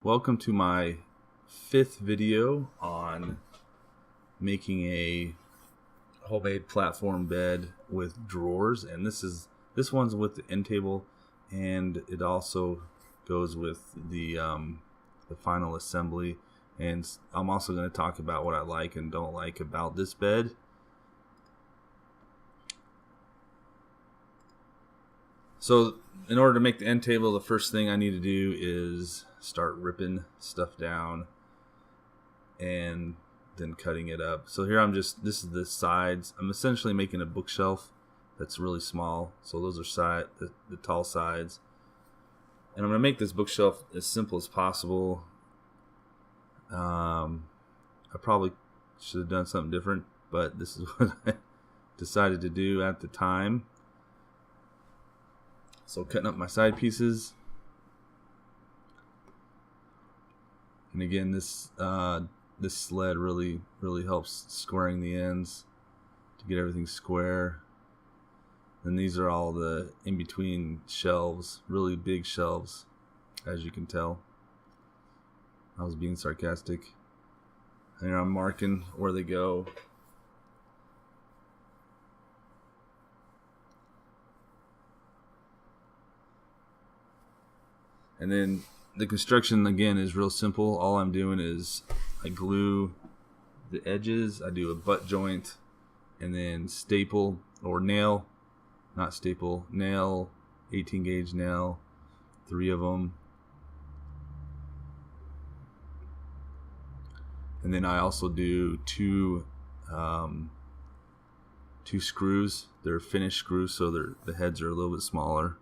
Welcome to my 5th video on making a homemade platform bed with drawers, and this one's with the end table, and it also goes with the final assembly. And I'm also going to talk about what I like and don't like about this bed. So in order to make the end table, the first thing I need to do is start ripping stuff down and then cutting it up. So here this is the sides. I'm essentially making a bookshelf that's really small. So those are the tall sides. And I'm going to make this bookshelf as simple as possible. I probably should have done something different, but this is what I decided to do at the time. So cutting up my side pieces, and again, this sled really helps squaring the ends to get everything square. And these are all the in between shelves, really big shelves, as you can tell. I was being sarcastic. And I'm marking where they go. And then the construction, again, is real simple. All I'm doing is I glue the edges. I do a butt joint and then staple or nail, not staple, nail, 18 gauge nail, 3 of them. And then I also do two screws. They're finished screws, so the heads are a little bit smaller.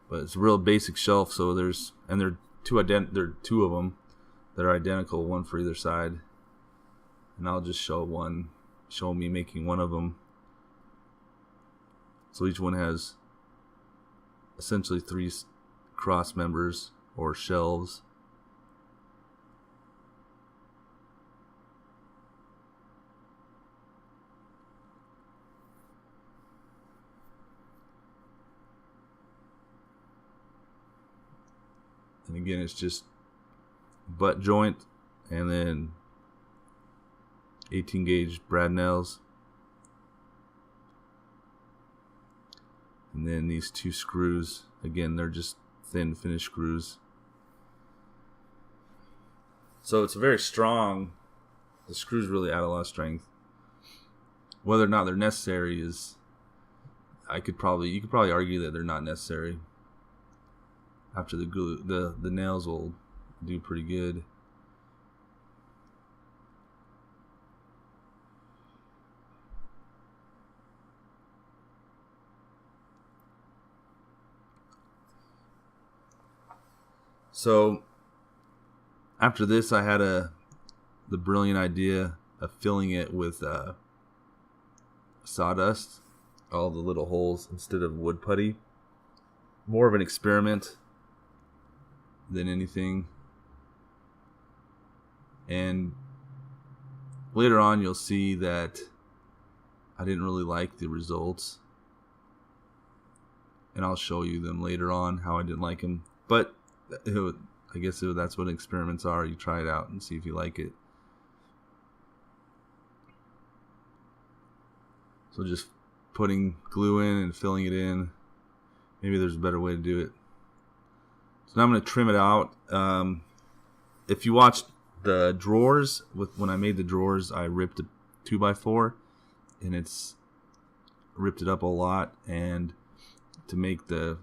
But it's a real basic shelf, so there are two of them that are identical, one for either side. And I'll just show me making one of them. So each one has essentially 3 cross members or shelves. And again, it's just butt joint and then 18 gauge brad nails. And then these 2 screws, again, they're just thin finished screws. So it's very strong. The screws really add a lot of strength. Whether or not they're necessary is, you could probably argue that they're not necessary. After the glue, the nails will do pretty good. So after this, I had the brilliant idea of filling it with sawdust, all the little holes, instead of wood putty. More of an experiment than anything. And later on, you'll see that I didn't really like the results, and I'll show you them later on, how I didn't like them. But I guess that's what experiments are. You try it out and see if you like it. So just putting glue in and filling it in. Maybe there's a better way to do it. So now I'm going to trim it out. If you watched the drawers, when I made the drawers, I ripped a 2x4, and it's ripped it up a lot, and to make the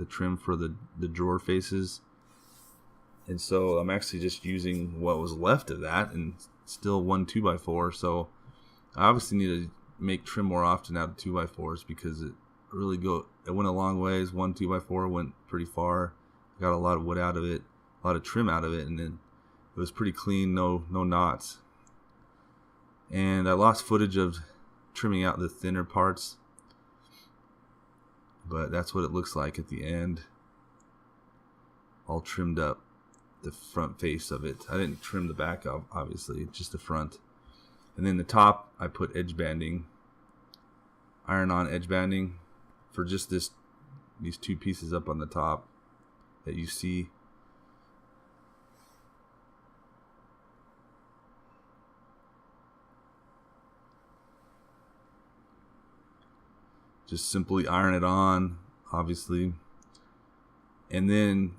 trim for the drawer faces. And so I'm actually just using what was left of that, and still one 2x4. So I obviously need to make trim more often out of 2x4s, because it went a long ways. One 2x4 went pretty far. Got a lot of wood out of it, a lot of trim out of it, and then it was pretty clean, no knots. And I lost footage of trimming out the thinner parts, but that's what it looks like at the end, all trimmed up, the front face of it. I didn't trim the back, obviously, just the front. And then the top, I put edge banding, iron-on edge banding for just this these two pieces up on the top that you see. Just simply iron it on, obviously. And then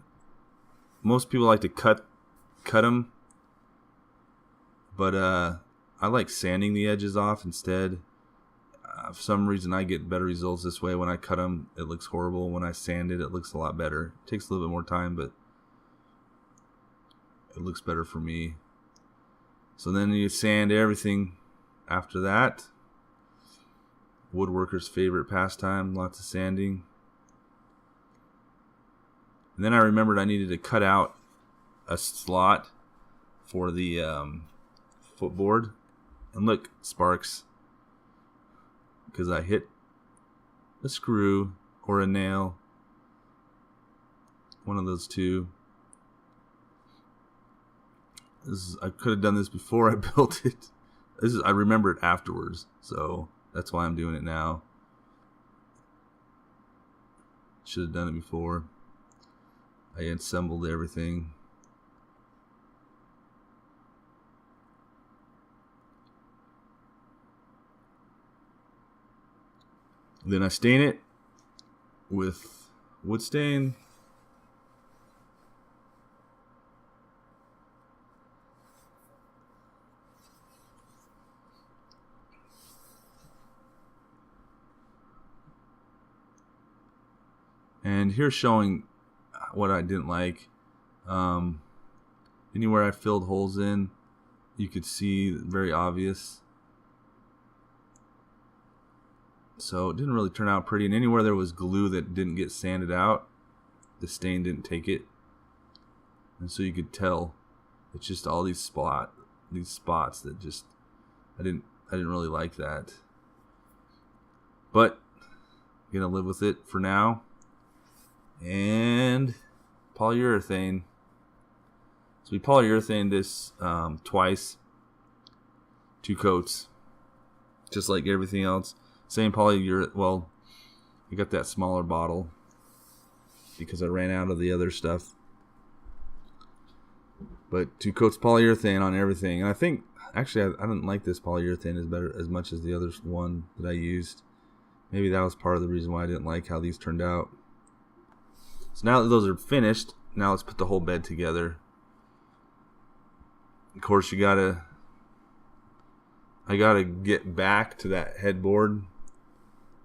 most people like to cut them, but I like sanding the edges off instead. For some reason, I get better results this way. When I cut them, it looks horrible. When I sand it, it looks a lot better. It takes a little bit more time, but it looks better for me. So then you sand everything after that. Woodworker's favorite pastime, lots of sanding. And then I remembered I needed to cut out a slot for the footboard. And look, sparks. Because I hit a screw or a nail. One of those two. I could have done this before I built it. I remember it afterwards, so that's why I'm doing it now. Should have done it before. I assembled everything. Then I stain it with wood stain. And here's showing what I didn't like. Anywhere I filled holes in, you could see very obvious. So it didn't really turn out pretty. And anywhere there was glue that didn't get sanded out, the stain didn't take it. And so you could tell it's just all these spots that just I didn't really like that. But I'm gonna live with it for now. And polyurethane. So we polyurethane this twice, 2 coats, just like everything else. Same polyurethane. Well, I got that smaller bottle because I ran out of the other stuff. But 2 coats polyurethane on everything. And I think actually I didn't like this polyurethane as much as the other one that I used. Maybe that was part of the reason why I didn't like how these turned out. So now that those are finished, now let's put the whole bed together. Of course, I gotta get back to that headboard.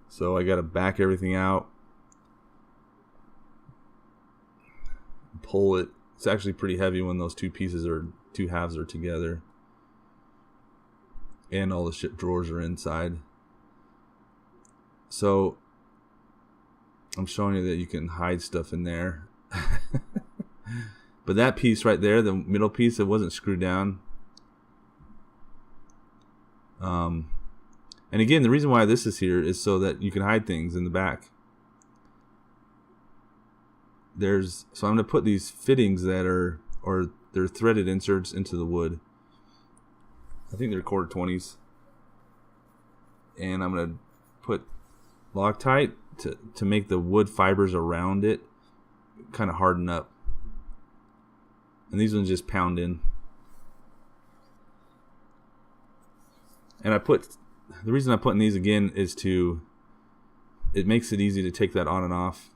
So I gotta back everything out. Pull it. It's actually pretty heavy when those two halves are together. And all the ship drawers are inside. So I'm showing you that you can hide stuff in there. But that piece right there, the middle piece, it wasn't screwed down. And again, the reason why this is here is so that you can hide things in the back. So I'm going to put these fittings they're threaded inserts into the wood. I think they're 1/4-20s. And I'm going to put Loctite to make the wood fibers around it kind of harden up. And these ones just pound in. And the reason I'm putting these again is it makes it easy to take that on and off.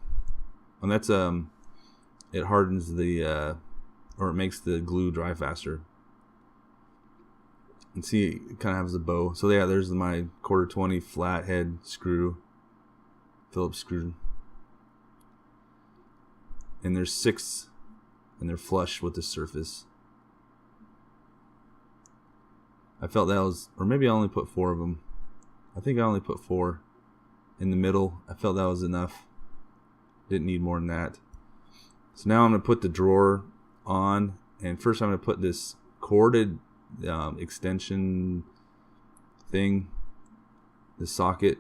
And that's it hardens or it makes the glue dry faster. And see, it kind of has a bow. So yeah, there's my 1/4-20 flathead screw, Phillips screw. And there's 6, and they're flush with the surface. I felt that was, or maybe I only put 4 of them. I think I only put 4 in the middle. I felt that was enough. Didn't need more than that. So now I'm going to put the drawer on, and first I'm going to put this corded extension thing, the socket,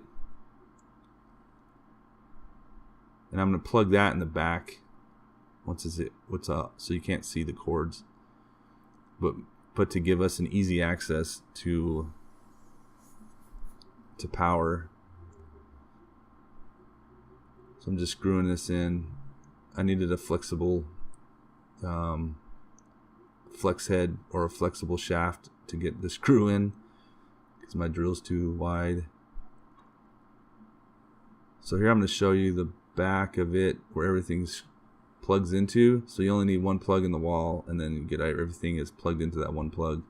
and I'm going to plug that in the back what's up, so you can't see the cords, but to give us an easy access to power. So I'm just screwing this in. I needed a flexible flex head or a flexible shaft to get the screw in because my drill's too wide. So here I'm going to show you the back of it where everything's plugs into. So you only need one plug in the wall, and then you get everything is plugged into that one plug.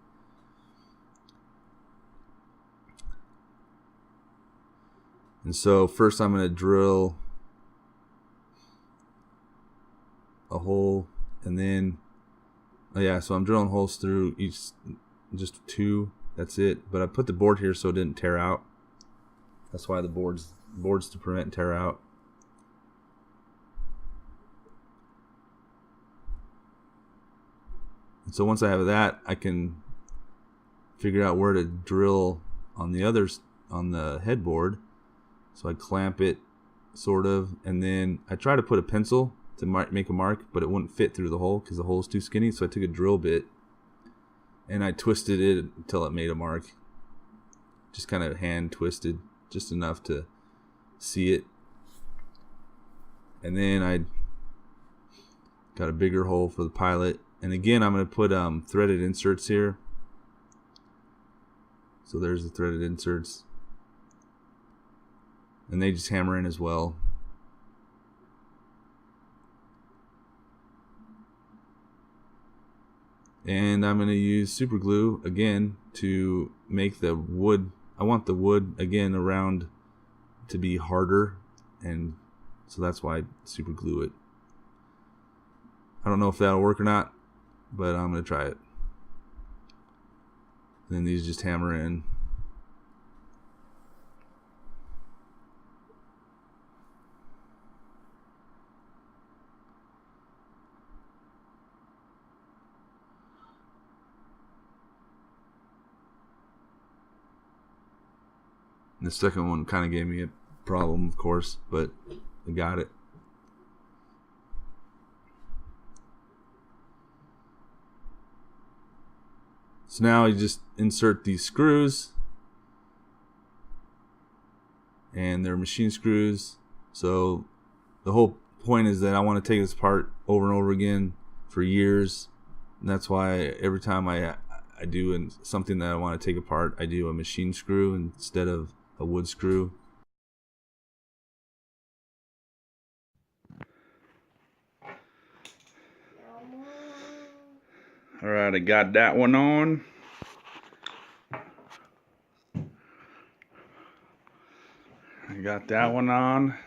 And so first I'm going to drill a hole, and then so I'm drilling holes through each, just 2, that's it. But I put the board here so it didn't tear out. That's why the boards to prevent tear out. And so once I have that, I can figure out where to drill on the headboard. So I clamp it, sort of, and then I try to put a pencil to make a mark, but it wouldn't fit through the hole because the hole is too skinny. So I took a drill bit and I twisted it until it made a mark. Just kind of hand twisted, just enough to see it. And then I got a bigger hole for the pilot. And again, I'm going to put threaded inserts here. So there's the threaded inserts. And they just hammer in as well. And I'm going to use super glue again to make the wood. I want the wood again around to be harder, and so that's why I super glue it. I don't know if that'll work or not, but I'm going to try it. And then these just hammer in. And the second one kind of gave me a problem, of course, but I got it. So now you just insert these screws, and they're machine screws. So the whole point is that I want to take this apart over and over again for years. And that's why every time I do something that I want to take apart, I do a machine screw instead of a wood screw. All right, I got that one on.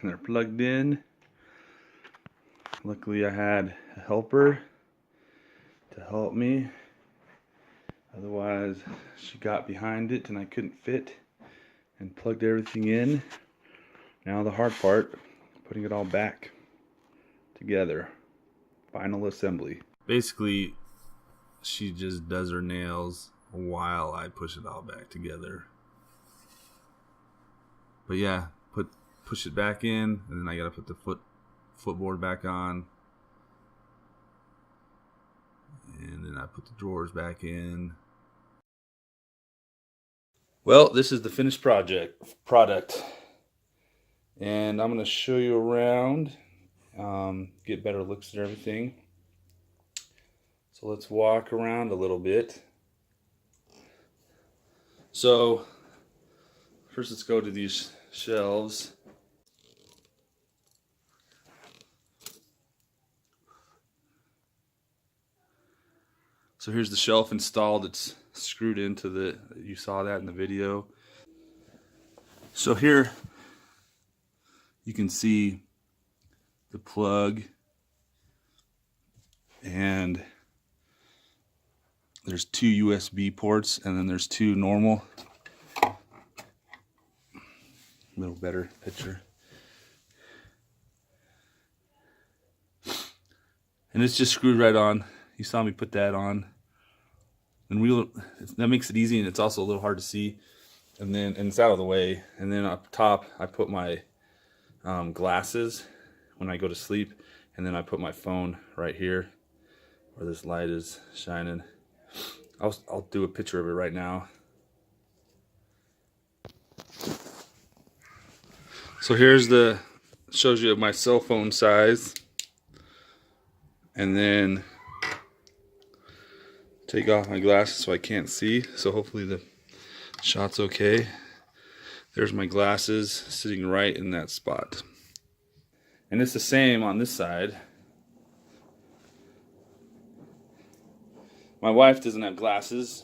They're plugged in. Luckily I had a helper to help me. Otherwise she got behind it and I couldn't fit, and plugged everything in. Now the hard part, putting it all back together. Final assembly. Basically, she just does her nails while I push it all back together. But yeah, push it back in, and then I gotta put the footboard back on, and then I put the drawers back in. Well, this is the finished product, and I'm gonna show you around, get better looks at everything. So let's walk around a little bit. So first let's go to these shelves. So here's the shelf installed. It's screwed into you saw that in the video. So here you can see the plug, and there's 2 USB ports, and then there's 2 normal. A little better picture. And it's just screwed right on. You saw me put that on. And that makes it easy, and it's also a little hard to see. And it's out of the way. And then up top, I put my glasses when I go to sleep, and then I put my phone right here where this light is shining. I'll do a picture of it right now. So here's the shows you my cell phone size. And then take off my glasses so I can't see. So hopefully the shot's okay. There's my glasses sitting right in that spot. And it's the same on this side. My wife doesn't have glasses,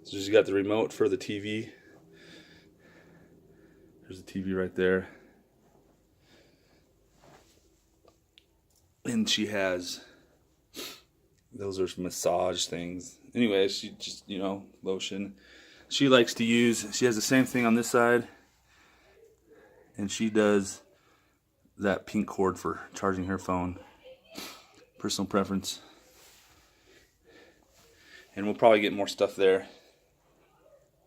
so she's got the remote for the TV. There's the TV right there. And she has, those are massage things. Anyway, she just, you know, lotion. She likes to use, she has the same thing on this side. And she does that pink cord for charging her phone. Personal preference. And we'll probably get more stuff there.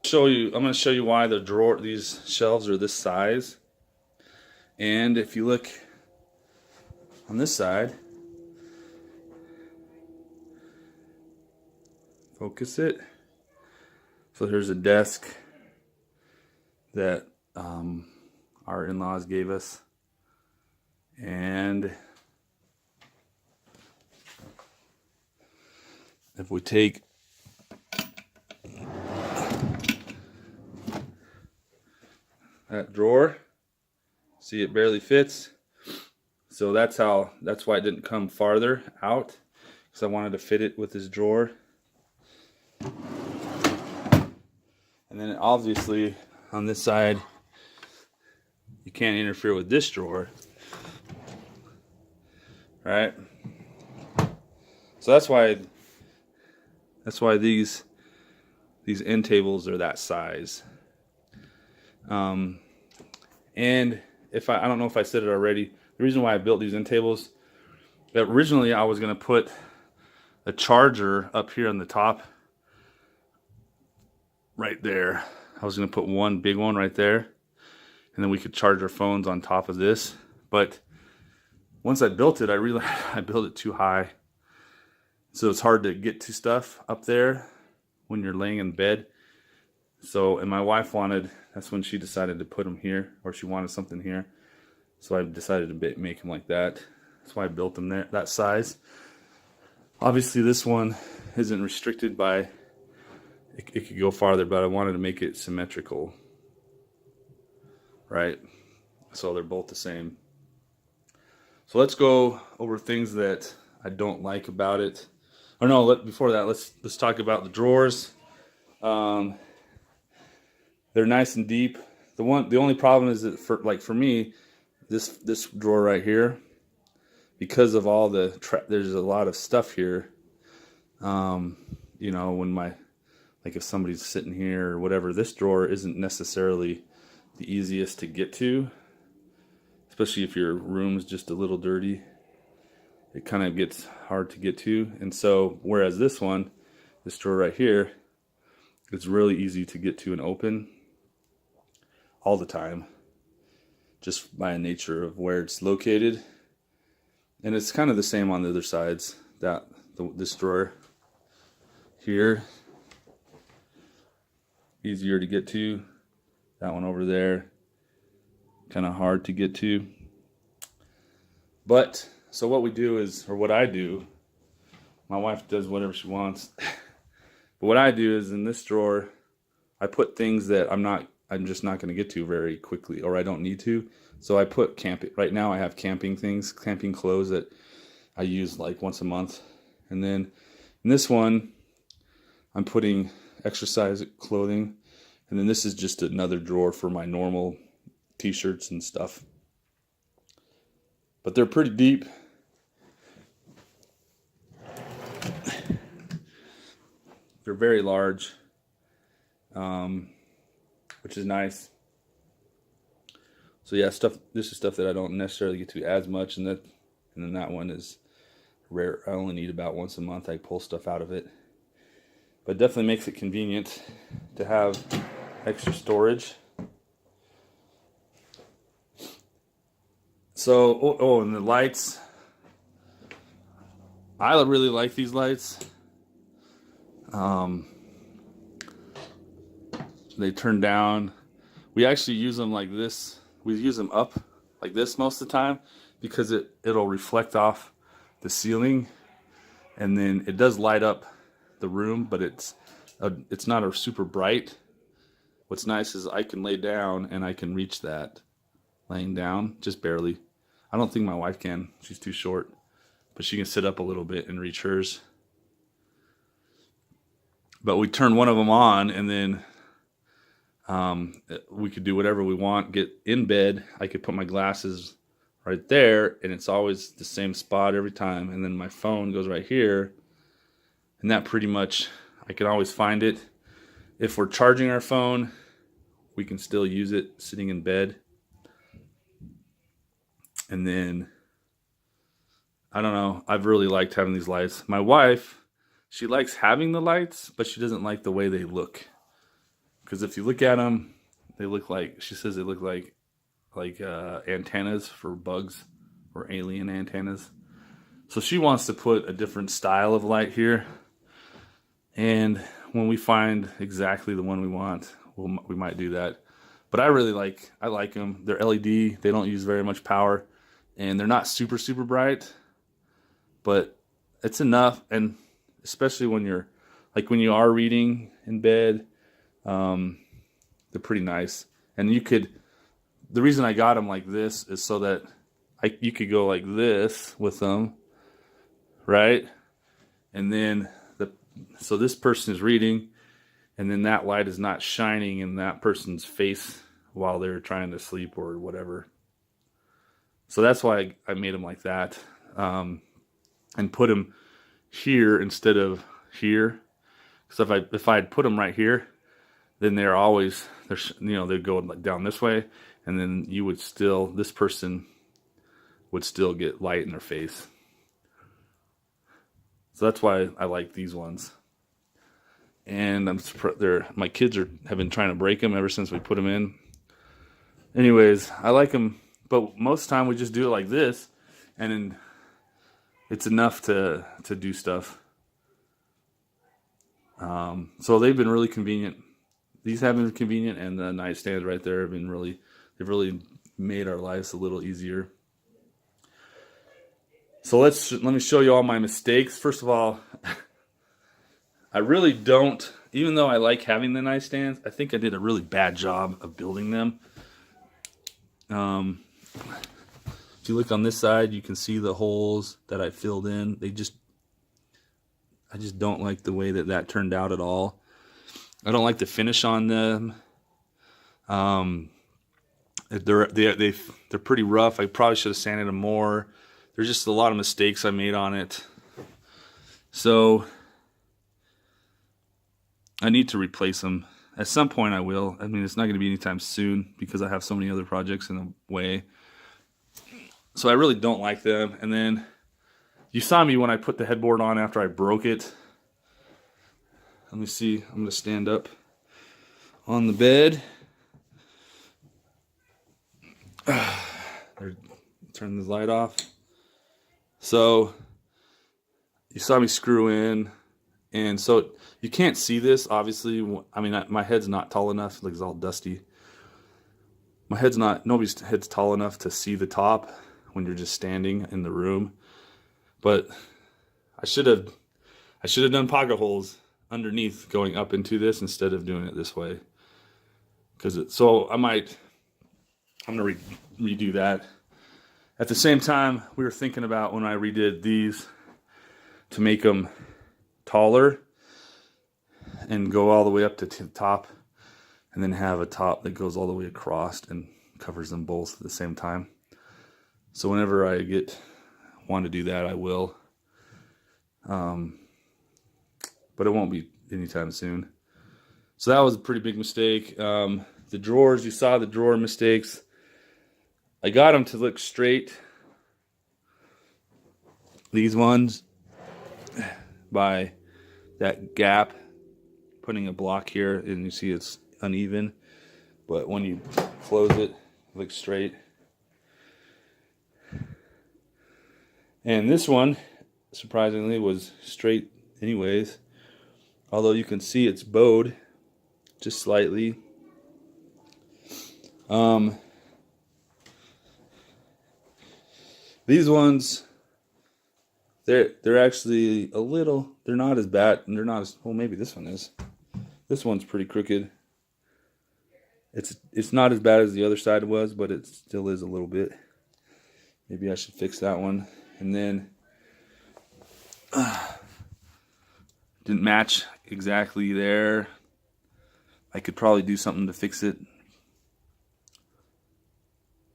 I'm going to show you why these shelves are this size. And if you look on this side, focus it. So here's a desk that our in-laws gave us. And if we take that drawer, see it barely fits. So that's why it didn't come farther out, because I wanted to fit it with this drawer. And then obviously on this side, you can't interfere with this drawer, right? So that's why these end tables are that size. And if I don't know if I said it already, the reason why I built these end tables, that originally I was going to put a charger up here on the top, right there. I was going to put one big one right there, and then we could charge our phones on top of this. But once I built it, I realized I built it too high. So it's hard to get to stuff up there when you're laying in bed. So, and my wife that's when she decided to put them here, or she wanted something here. So I decided to make them like that. That's why I built them there, that size. Obviously this one isn't restricted by, it could go farther, but I wanted to make it symmetrical, right? So they're both the same. So let's go over things that I don't like about it. Or no, before that, let's talk about the drawers. They're nice and deep. The only problem is that for me, this drawer right here, because of all there's a lot of stuff here. You know, when if somebody's sitting here or whatever, this drawer isn't necessarily the easiest to get to, especially if your room's just a little dirty. It kind of gets hard to get to. And so, whereas this drawer right here, it's really easy to get to and open all the time, just by nature of where it's located. And it's kind of the same on the other sides. This drawer here, easier to get to. That one over there, kind of hard to get to. But so what we do is, or what I do, my wife does whatever she wants. But what I do is, in this drawer, I put things that I'm just not going to get to very quickly, or I don't need to. So I put right now I have camping clothes that I use like once a month. And then in this one, I'm putting exercise clothing. And then this is just another drawer for my normal t-shirts and stuff. But they're pretty deep. They're very large, which is nice. So yeah, this is stuff that I don't necessarily get to as much, and then that one is rare. I only need about once a month. I pull stuff out of it, but it definitely makes it convenient to have extra storage. So, and the lights. I really like these lights. They turn down. We actually use them like this. We use them up like this most of the time, because it'll reflect off the ceiling, and then it does light up the room, but it's not a super bright. What's nice is I can lay down and I can reach that laying down, just barely. I don't think my wife can. She's too short, but she can sit up a little bit and reach hers. But we turn one of them on, and then we could do whatever we want. Get in bed. I could put my glasses right there, and it's always the same spot every time. And then my phone goes right here, and that pretty much, I can always find it. If we're charging our phone, we can still use it sitting in bed. And then, I don't know, I've really liked having these lights. My wife, she likes having the lights, but she doesn't like the way they look. Because if you look at them, they look like, she says they look like antennas for bugs, or alien antennas. So she wants to put a different style of light here. And when we find exactly the one we want, we might do that. But I like them. They're LED. They don't use very much power. And they're not super, super bright. But it's enough. And especially when you are reading in bed, they're pretty nice. And the reason I got them like this is so that you could go like this with them, right? And then so this person is reading, and then that light is not shining in that person's face while they're trying to sleep or whatever. So that's why I made them like that, and put them here instead of here. Because if I had put them right here, then they'd go down this way, and then this person would still get light in their face. So that's why I like these ones. And my kids have been trying to break them ever since we put them in. Anyways, I like them, but most of the time we just do it like this, and then it's enough to do stuff. So they've been really convenient. These have been convenient, and the nightstands right there they've really made our lives a little easier. So let me show you all my mistakes. First of all, I really don't, even though I like having the nightstands, I think I did a really bad job of building them. If you look on this side, you can see the holes that I filled in. I just don't like the way that turned out at all. I don't like the finish on them. They're pretty rough. I probably should have sanded them more. There's just a lot of mistakes I made on it. So I need to replace them. At some point I will. I mean, it's not going to be anytime soon because I have so many other projects in the way. So I really don't like them. And then you saw me when I put the headboard on after I broke it. Let me see. I'm going to stand up on the bed. Turn the light off. So you saw me screw in, and so you can't see this, obviously. I mean, my head's not tall enough. It looks all dusty. Nobody's head's tall enough to see the top when you're just standing in the room. But I should have done pocket holes underneath going up into this instead of doing it this way. So I'm going to redo that. At the same time, we were thinking about when I redid these to make them taller and go all the way up to the top, and then have a top that goes all the way across and covers them both at the same time. So whenever I want to do that, I will. But it won't be anytime soon. So that was a pretty big mistake. The drawers, you saw the drawer mistakes. I got them to look straight. These ones, by that gap, putting a block here, and you see it's uneven. But when you close it, it looks straight. And this one, surprisingly, was straight anyways. Although you can see it's bowed just slightly. These ones, they're actually a little, they're not as bad, and they're not as, well, maybe this one is. This one's pretty crooked. It's not as bad as the other side was, but it still is a little bit. Maybe I should fix that one. And then didn't match exactly there. I could probably do something to fix it.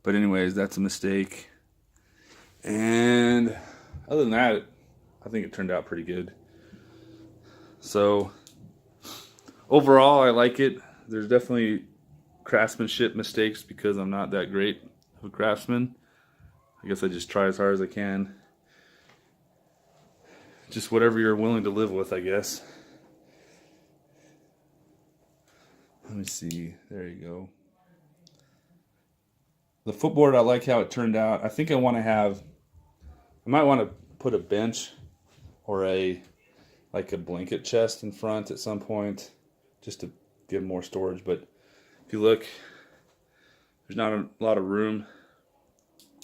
But anyways, that's a mistake. And other than that, I think it turned out pretty good. So overall, I like it. There's definitely craftsmanship mistakes because I'm not that great of a craftsman. I guess I just try as hard as I can. Just whatever you're willing to live with, I guess. Let me see. There you go. The footboard, I like how it turned out. I think I might want to put a bench or like a blanket chest in front at some point just to give more storage. But if you look, there's not a lot of room.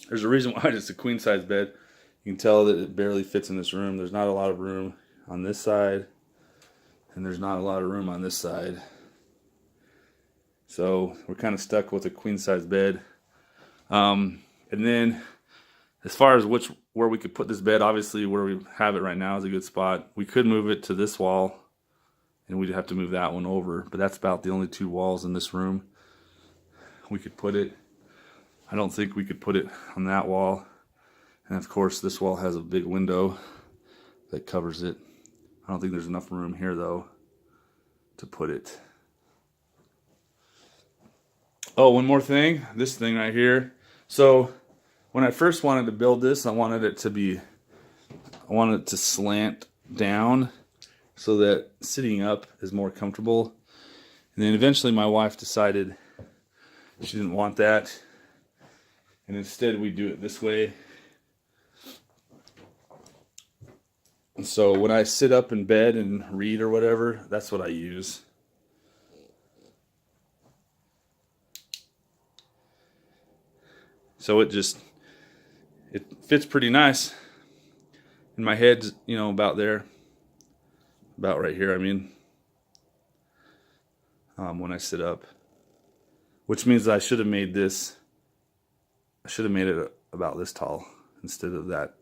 There's a reason why it's a queen size bed. You can tell that it barely fits in this room. There's not a lot of room on this side, and there's not a lot of room on this side. So we're kind of stuck with a queen size bed. And then as far as where we could put this bed, obviously where we have it right now is a good spot. We could move it to this wall, and we'd have to move that one over, but that's about the only two walls in this room we could put it. I don't think we could put it on that wall. And of course, this wall has a big window that covers it. I don't think there's enough room here though to put it. Oh, one more thing, this thing right here. So when I first wanted to build this, I wanted it to slant down so that sitting up is more comfortable. And then eventually my wife decided she didn't want that. And instead we do it this way. And so when I sit up in bed and read or whatever, that's what I use. So it fits pretty nice. And my head's, about there. About right here, I mean. When I sit up. Which means I should have made it about this tall instead of that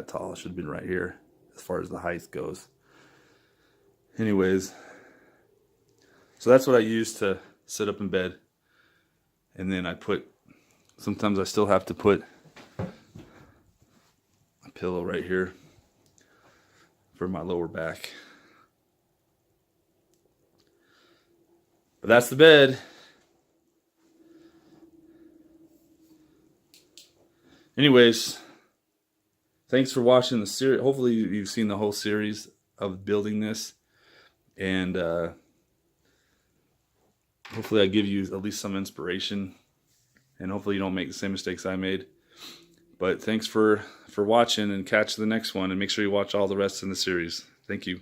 tall. It should have been right here as far as the height goes. Anyways, so that's what I use to sit up in bed. And then sometimes I still have to put a pillow right here for my lower back. But that's the bed. Anyways, thanks for watching the series. Hopefully you've seen the whole series of building this. And hopefully I give you at least some inspiration. And hopefully you don't make the same mistakes I made. But thanks for watching, and catch the next one. And make sure you watch all the rest in the series. Thank you.